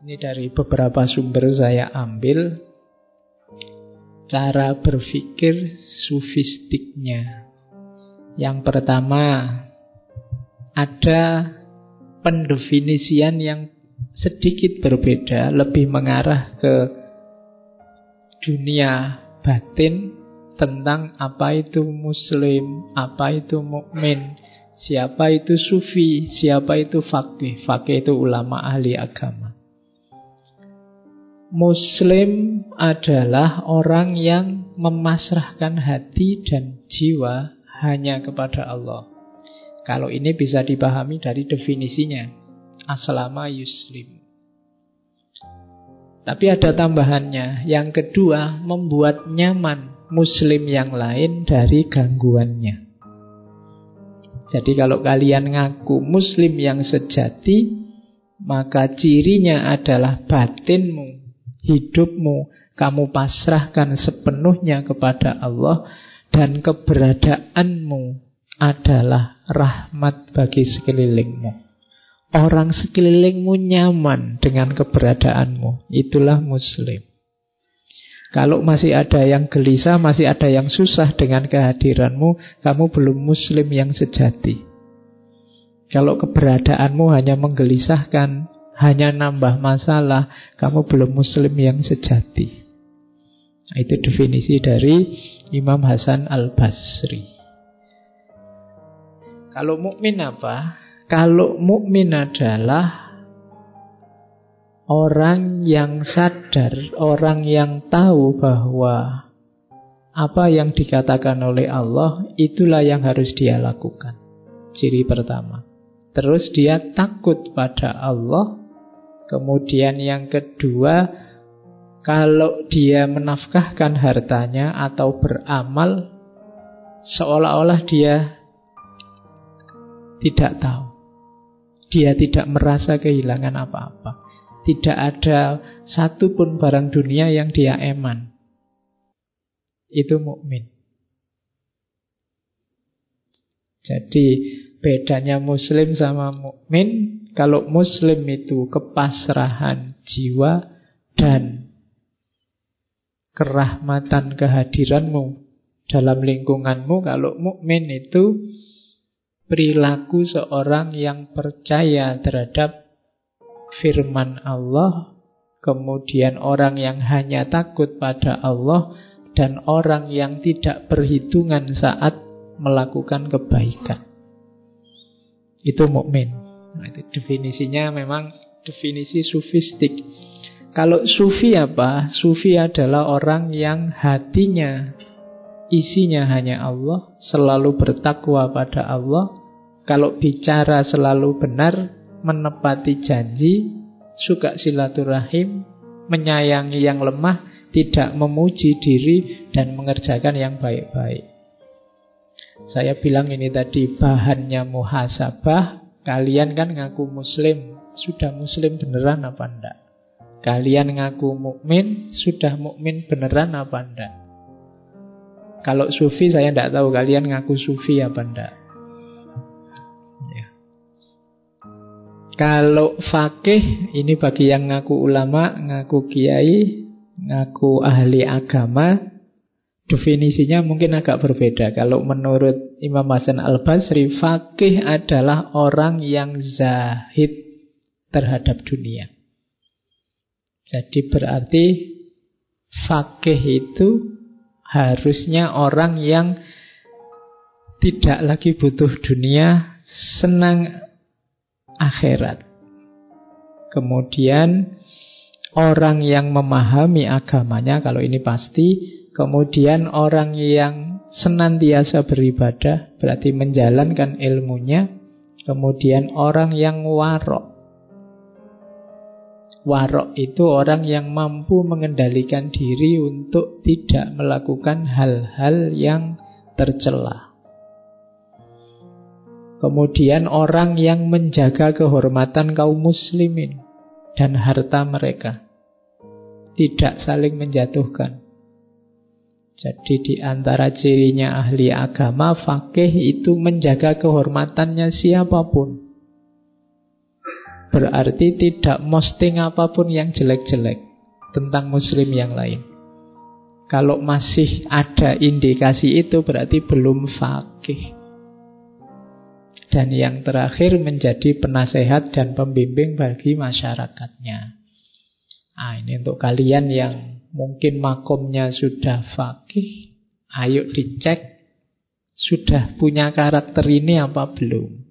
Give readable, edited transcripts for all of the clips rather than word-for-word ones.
Ini dari beberapa sumber saya ambil cara berpikir sufistiknya. Yang pertama, ada pendefinisian yang sedikit berbeda, lebih mengarah ke dunia batin tentang apa itu muslim, apa itu mukmin, siapa itu sufi, siapa itu faqih. Faqih itu ulama ahli agama. Muslim adalah orang yang memasrahkan hati dan jiwa hanya kepada Allah. Kalau ini bisa dipahami dari definisinya, aslama yuslim. Tapi ada tambahannya. Yang kedua, membuat nyaman muslim yang lain dari gangguannya. Jadi kalau kalian ngaku muslim yang sejati, maka cirinya adalah batinmu, hidupmu, kamu pasrahkan sepenuhnya kepada Allah, dan keberadaanmu adalah rahmat bagi sekelilingmu. Orang sekelilingmu nyaman dengan keberadaanmu. Itulah muslim. Kalau masih ada yang gelisah, masih ada yang susah dengan kehadiranmu, kamu belum muslim yang sejati. Kalau keberadaanmu hanya menggelisahkan, hanya nambah masalah, kamu belum muslim yang sejati. Itu definisi dari Imam Hasan Al-Basri. Kalau mukmin apa? Kalau mukmin adalah orang yang sadar, orang yang tahu bahwa apa yang dikatakan oleh Allah itulah yang harus dia lakukan. Ciri pertama. Terus dia takut pada Allah. Kemudian yang kedua, kalau dia menafkahkan hartanya atau beramal, seolah-olah dia tidak tahu. Dia tidak merasa kehilangan apa-apa. Tidak ada satupun barang dunia yang dia eman. Itu mukmin. Jadi bedanya muslim sama mukmin, kalau muslim itu kepasrahan jiwa dan kerahmatan kehadiranmu dalam lingkunganmu. Kalau mukmin itu perilaku seorang yang percaya terhadap firman Allah, kemudian orang yang hanya takut pada Allah, dan orang yang tidak perhitungan saat melakukan kebaikan. Itu mukmin. Nah, itu definisinya memang definisi sufistik. Kalau sufi apa? Sufi adalah orang yang hatinya isinya hanya Allah, selalu bertakwa pada Allah. Kalau bicara selalu benar, menepati janji, suka silaturahim, menyayangi yang lemah, tidak memuji diri, dan mengerjakan yang baik-baik. Saya bilang ini tadi bahannya muhasabah. Kalian kan ngaku muslim, sudah muslim beneran apa enggak? Kalian ngaku mukmin, sudah mukmin beneran apa enggak? Kalau sufi saya enggak tahu kalian ngaku sufi apa enggak. Ya. Kalau fakih, ini bagi yang ngaku ulama, ngaku kiai, ngaku ahli agama, definisinya mungkin agak berbeda. Kalau menurut Imam Hasan Al-Basri, fakih adalah orang yang zahid terhadap dunia. Jadi berarti fakih itu harusnya orang yang tidak lagi butuh dunia, senang akhirat. Kemudian orang yang memahami agamanya, kalau ini pasti. Kemudian orang yang senantiasa beribadah, berarti menjalankan ilmunya. Kemudian orang yang warok. Warok itu orang yang mampu mengendalikan diri untuk tidak melakukan hal-hal yang tercela. Kemudian orang yang menjaga kehormatan kaum muslimin dan harta mereka, tidak saling menjatuhkan. Jadi di antara cirinya ahli agama, fakih itu menjaga kehormatannya siapapun. berarti tidak posting apapun yang jelek-jelek tentang muslim yang lain. Kalau masih ada indikasi itu berarti belum faqih. Dan yang terakhir menjadi penasehat dan pembimbing bagi masyarakatnya. Nah, ini untuk kalian yang mungkin makomnya sudah faqih, ayo dicek sudah punya karakter ini apa belum.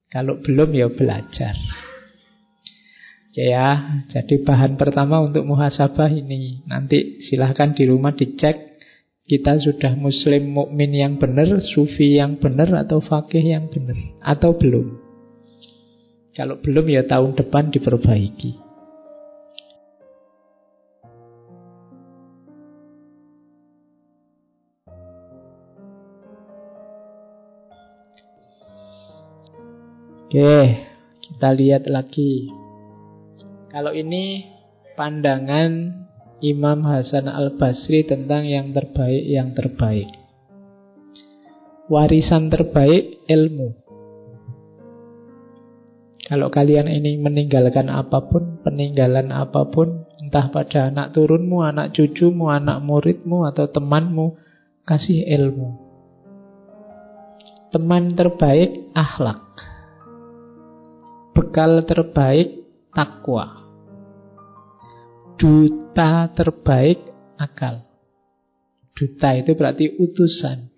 Kalau belum ya belajar. Oke ya, jadi bahan pertama untuk muhasabah ini. Nanti silahkan di rumah dicek kita sudah muslim mukmin yang benar, sufi yang benar, atau faqih yang benar, atau belum. Kalau belum ya tahun depan diperbaiki. Oke, kita lihat lagi. Kalau ini pandangan Imam Hasan Al-Basri tentang yang terbaik. Warisan terbaik ilmu. Kalau kalian ini meninggalkan apapun, peninggalan apapun, entah pada anak turunmu, anak cucumu, anak muridmu, atau temanmu, kasih ilmu. Teman terbaik akhlak. Bekal terbaik takwa. Duta terbaik akal. Duta itu berarti utusan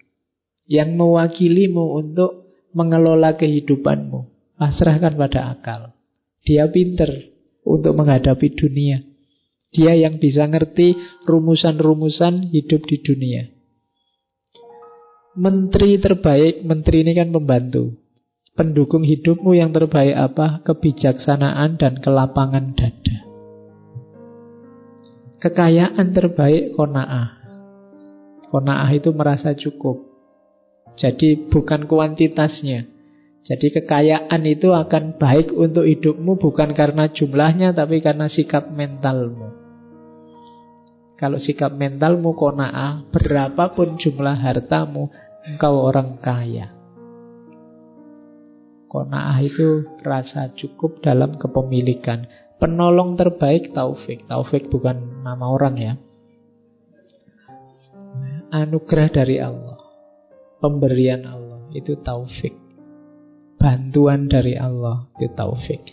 yang mewakilimu untuk mengelola kehidupanmu. Pasrahkan pada akal. Dia pinter untuk menghadapi dunia. Dia yang bisa ngerti rumusan-rumusan hidup di dunia. Menteri terbaik, menteri ini kan pembantu. Pendukung hidupmu yang terbaik apa? Kebijaksanaan dan kelapangan dada. Kekayaan terbaik qanaah. Qanaah itu merasa cukup. Jadi bukan kuantitasnya. Jadi kekayaan itu akan baik untuk hidupmu bukan karena jumlahnya, tapi karena sikap mentalmu. Kalau sikap mentalmu qanaah, berapapun jumlah hartamu, engkau orang kaya. Qanaah itu rasa cukup dalam kepemilikan. Penolong terbaik taufik. Taufik bukan nama orang ya. Anugerah dari Allah. Pemberian Allah itu taufik. Bantuan dari Allah itu taufik.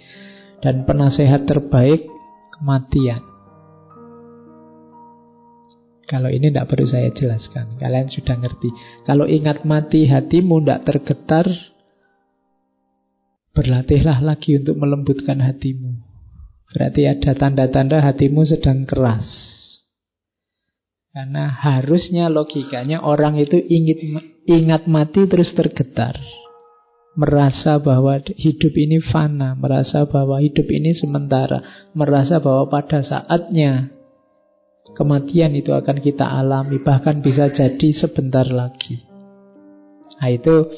Dan penasehat terbaik kematian. Kalau ini tidak perlu saya jelaskan. Kalian sudah ngerti. Kalau ingat mati hatimu tidak tergetar, berlatihlah lagi untuk melembutkan hatimu. Berarti ada tanda-tanda hatimu sedang keras. Karena harusnya logikanya orang itu ingat mati terus tergetar. Merasa bahwa hidup ini fana. Merasa bahwa hidup ini sementara. Merasa bahwa pada saatnya kematian itu akan kita alami. Bahkan bisa jadi sebentar lagi. Nah itu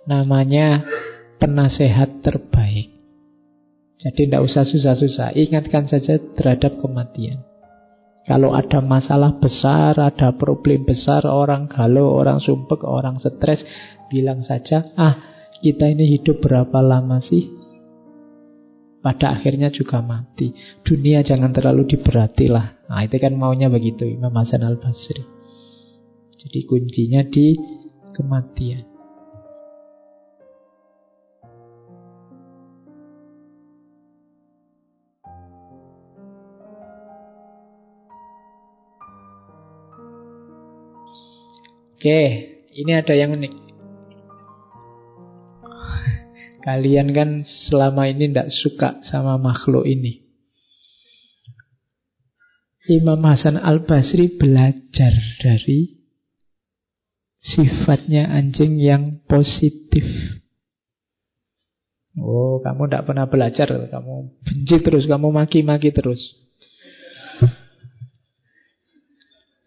namanya penasehat terbaik. Jadi tidak usah susah-susah. Ingatkan saja terhadap kematian. Kalau ada masalah besar, ada problem besar, orang galau, orang sumpek, orang stres, bilang saja, kita ini hidup berapa lama sih? Pada akhirnya juga mati. Dunia jangan terlalu diberatilah. Nah itu kan maunya begitu Imam Hasan Al-Basri. Jadi kuncinya di kematian. Oke, ini ada yang unik. Kalian kan selama ini tidak suka sama makhluk ini. Imam Hasan Al-Basri belajar dari sifatnya anjing yang positif. Oh, kamu tidak pernah belajar. Kamu benci terus, kamu maki-maki terus.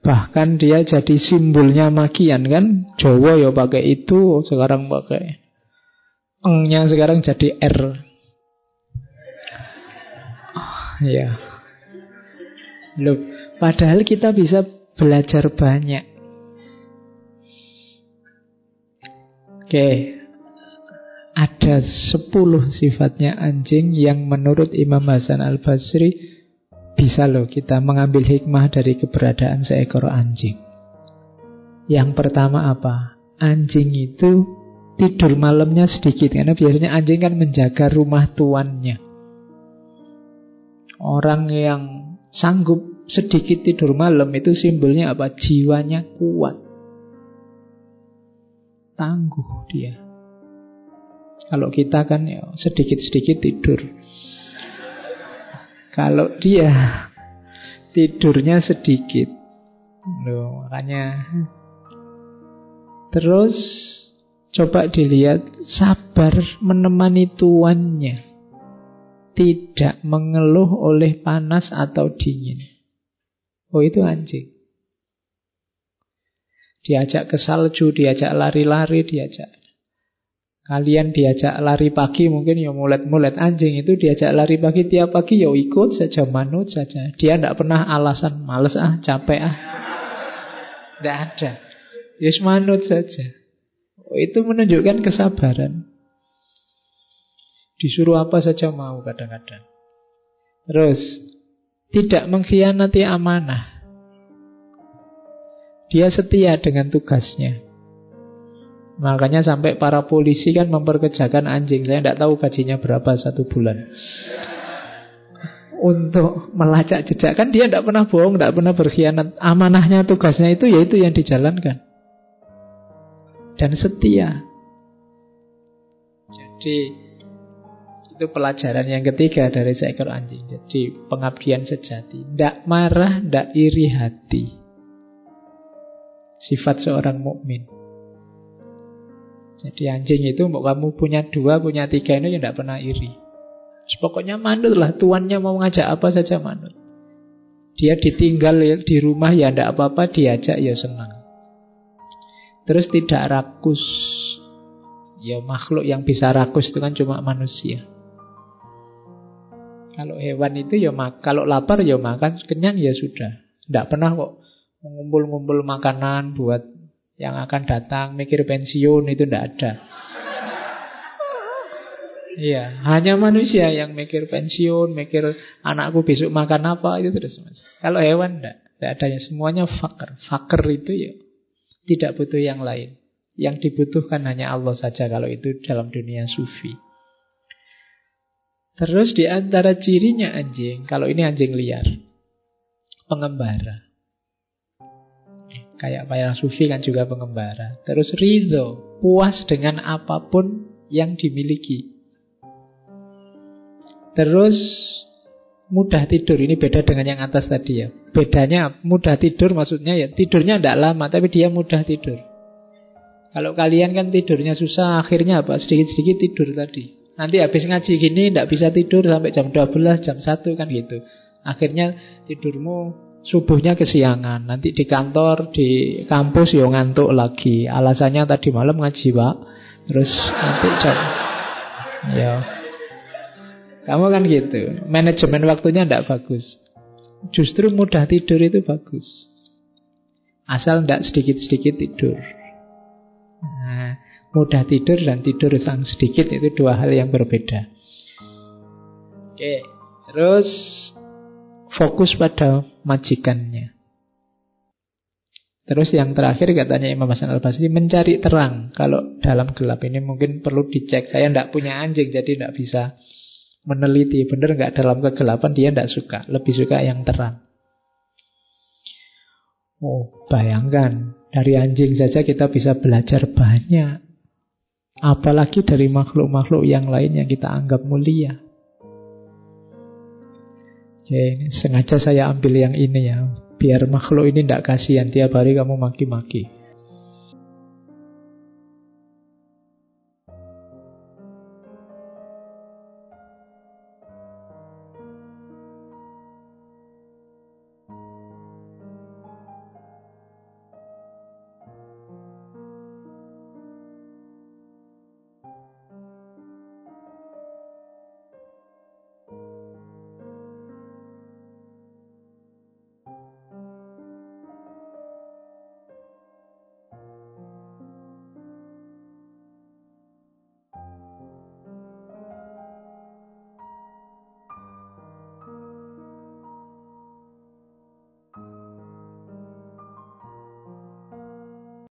Bahkan dia jadi simbolnya makian kan. Jawa ya pakai itu, sekarang pakai eng-nya sekarang jadi R. Ya. Loh, padahal kita bisa belajar banyak. Oke. ada 10 sifatnya anjing yang menurut Imam Hasan Al-Basri bisa loh kita mengambil hikmah dari keberadaan seekor anjing. Yang pertama apa? Anjing itu tidur malamnya sedikit, karena biasanya anjing kan menjaga rumah tuannya. Orang yang sanggup sedikit tidur malam itu simbolnya apa? Jiwanya kuat, tangguh dia. Kalau kita kan ya sedikit-sedikit tidur. Kalau dia tidurnya sedikit. Loh, makanya. Terus coba dilihat, sabar menemani tuannya, tidak mengeluh oleh panas atau dingin. Oh, itu anjing. Diajak ke salju, diajak lari-lari, Kalian diajak lari pagi mungkin ya mulet-mulet. Anjing itu diajak lari pagi tiap pagi ya ikut saja, manut saja. Dia tidak pernah alasan males capek Tidak ada. Yes, manut saja. Oh, itu menunjukkan kesabaran. Disuruh apa saja mau kadang-kadang. Terus tidak mengkhianati amanah. Dia setia dengan tugasnya. Makanya sampai para polisi kan memperkerjakan anjing. Saya tidak tahu gajinya berapa 1 bulan untuk melacak jejak. Kan dia tidak pernah bohong, tidak pernah berkhianat. Amanahnya, tugasnya itu yaitu yang dijalankan. Dan setia. Jadi itu pelajaran yang ketiga dari seekor anjing. Jadi pengabdian sejati. Tidak marah, tidak iri hati. Sifat seorang mukmin. Jadi anjing itu mau kamu punya 2, punya 3 itu ya tidak pernah iri. Pokoknya manut lah, tuannya mau ngajak apa saja manut. Dia ditinggal di rumah ya tidak apa-apa, diajak ya senang. Terus tidak rakus. Ya makhluk yang bisa rakus itu kan cuma manusia. Kalau hewan itu ya kalau lapar ya makan, kenyang ya sudah. Tidak pernah kok mengumpul-ngumpul makanan buat yang akan datang, mikir pensiun, itu tidak ada. Iya, hanya manusia yang mikir pensiun, mikir anakku besok makan apa, itu terus. Kalau hewan tidak ada, semuanya fakir. Fakir itu ya tidak butuh yang lain. Yang dibutuhkan hanya Allah saja kalau itu dalam dunia sufi. Terus di antara cirinya anjing, kalau ini anjing liar, pengembara. Kayak para sufi kan juga pengembara. Terus ridho, puas dengan apapun yang dimiliki. Terus mudah tidur. Ini beda dengan yang atas tadi ya. Bedanya mudah tidur maksudnya ya tidurnya tidak lama, tapi dia mudah tidur. Kalau kalian kan tidurnya susah, akhirnya apa? Sedikit-sedikit tidur tadi. Nanti habis ngaji gini tidak bisa tidur sampai jam 12, jam 1 kan gitu. Akhirnya tidurmu subuhnya kesiangan. Nanti di kantor, di kampus ya ngantuk lagi. Alasannya tadi malam ngaji pak. Terus nanti jam ya. Kamu kan gitu. Manajemen waktunya tidak bagus. Justru mudah tidur itu bagus. Asal tidak sedikit-sedikit tidur. Nah, mudah tidur dan tidur sang sedikit itu 2 hal yang berbeda. Oke. Terus fokus pada majikannya. Terus yang terakhir katanya Imam Hasan Al-Basri, mencari terang. Kalau dalam gelap ini mungkin perlu dicek. Saya tidak punya anjing jadi tidak bisa meneliti. Benar nggak dalam kegelapan, dia tidak suka. Lebih suka yang terang. Oh, bayangkan. Dari anjing saja kita bisa belajar banyak. Apalagi dari makhluk-makhluk yang lain yang kita anggap mulia. Oke, ini sengaja saya ambil yang ini ya, biar makhluk ini tidak kasihan tiap hari kamu maki-maki.